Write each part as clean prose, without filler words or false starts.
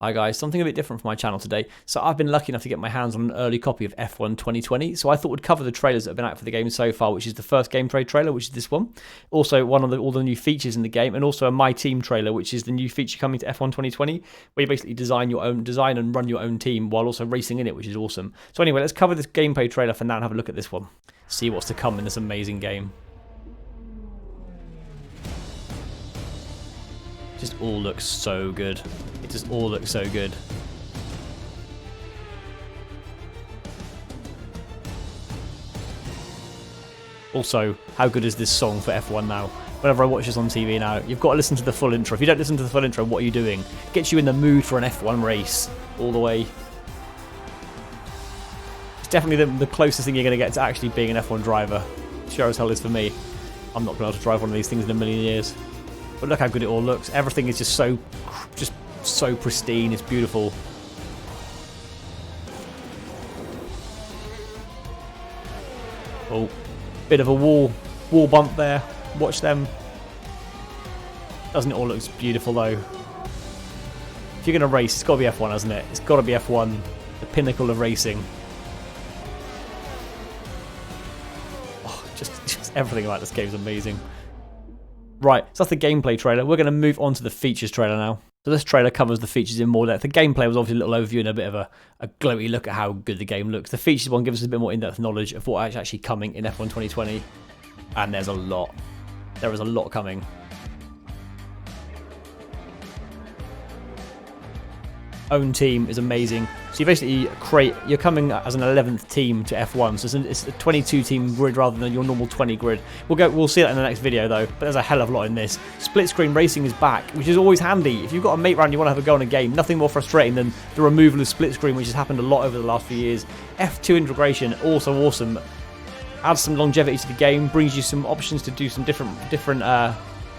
Hi guys, something a bit different for my channel today. So I've been lucky enough to get my hands on an early copy of F1 2020, so I thought we'd cover the trailers that have been out for the game so far, which is the first gameplay trailer, which is this one. Also one of all the new features in the game, and also a My Team trailer, which is the new feature coming to F1 2020, where you basically design and run your own team while also racing in it, which is awesome. So anyway, let's cover this gameplay trailer for now and have a look at this one. See what's to come in this amazing game. Just all looks so good. It just all looks so good. Also, how good is this song for F1 now? Whenever I watch this on TV now, you've got to listen to the full intro. If you don't listen to the full intro, what are you doing? It gets you in the mood for an F1 race all the way. It's definitely the closest thing you're going to get to actually being an F1 driver. Sure as hell is for me. I'm not going to be able to drive one of these things in a million years. But look how good it all looks. Everything is just so pristine. It's beautiful. Oh, bit of a wall bump there. Watch them. Doesn't it all look beautiful though? If you're going to race, it's got to be F1, hasn't it? It's got to be F1, the pinnacle of racing. Oh, just everything about this game is amazing. Right, so that's the gameplay trailer. We're going to move on to the features trailer now. So this trailer covers the features in more depth. The gameplay was obviously a little overview and a bit of a gloaty look at how good the game looks. The features one gives us a bit more in-depth knowledge of what is actually coming in F1 2020. And there's a lot. There is a lot coming. Own team is amazing. So you basically you're coming as an 11th team to F1, so it's a 22 team grid rather than your normal 20 grid. We'll see that in the next video though, but there's a hell of a lot in this. Split screen racing is back, which is always handy. If you've got a mate round you want to have a go in a game, nothing more frustrating than the removal of split screen, which has happened a lot over the last few years. F2 integration, also awesome. Adds some longevity to the game, brings you some options to do some different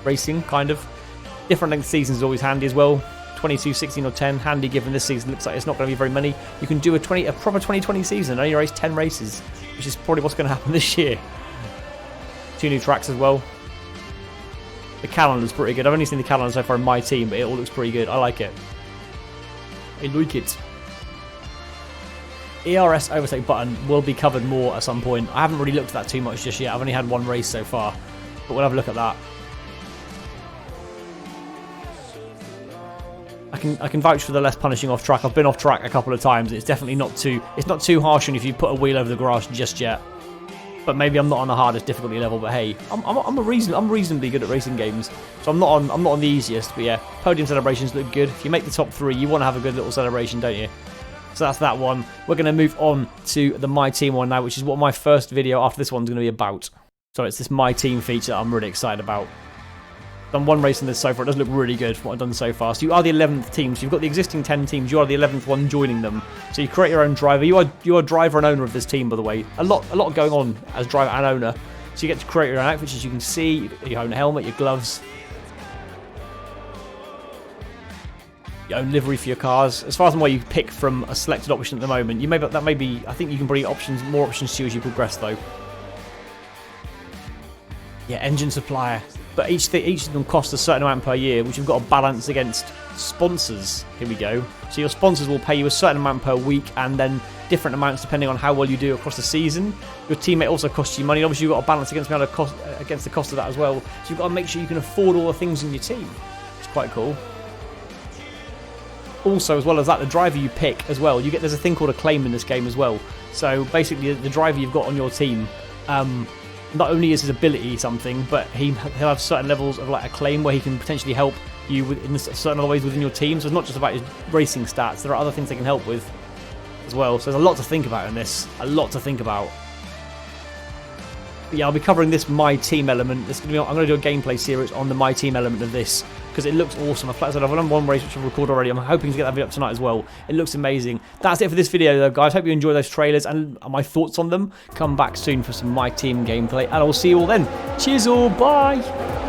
racing, kind of. Different length seasons is always handy as well. 22, 16 or 10, handy given this season looks like it's not going to be very many. You can do a proper 2020 season and only race 10 races, which is probably what's going to happen this year. 2 new tracks as well. The calendar's pretty good. I've only seen the calendar so far in my team, but it all looks pretty good. I like it. I like it. ERS overtake button will be covered more at some point. I haven't really looked at that too much just yet. I've only had one race so far, but we'll have a look at that. I can vouch for the less punishing off track. I've been off track a couple of times. It's definitely not too harsh on if you put a wheel over the grass just yet. But maybe I'm not on the hardest difficulty level. But hey, I'm reasonably good at racing games, so I'm not on the easiest. But yeah, podium celebrations look good. If you make the top 3, you want to have a good little celebration, don't you? So that's that one. We're going to move on to the My Team one now, which is what my first video after this one's going to be about. So it's this My Team feature that I'm really excited about. Done one race in this so far. It does look really good from what I've done so far. So you are the 11th team. So you've got the existing 10 teams. You are the 11th one joining them. So you create your own driver. You are driver and owner of this team, by the way. A lot going on as driver and owner. So you get to create your own outfits, as you can see. Your own helmet, your gloves, your own livery for your cars. As far as I'm aware, you pick from a selected option at the moment. I think you can bring more options to you as you progress, though. Yeah, engine supplier. But each of them costs a certain amount per year, which you've got to balance against sponsors. Here we go. So your sponsors will pay you a certain amount per week, and then different amounts depending on how well you do across the season. Your teammate also costs you money. Obviously, you've got to balance against the cost of that as well. So you've got to make sure you can afford all the things in your team. It's quite cool. Also, as well as that, the driver you pick as well. There's a thing called a claim in this game as well. So basically, the driver you've got on your team. Not only is his ability something, but he'll have certain levels of like a claim where he can potentially help you in certain other ways within your team. So it's not just about his racing stats. There are other things they can help with as well. So there's a lot to think about in this. A lot to think about. But yeah, I'll be covering this My Team element. I'm going to do a gameplay series on the My Team element of this because it looks awesome. I've done one race which I've recorded already. I'm hoping to get that video up tonight as well. It looks amazing. That's it for this video though, guys. Hope you enjoy those trailers and my thoughts on them. Come back soon for some My Team gameplay, and I'll see you all then. Cheers all, bye!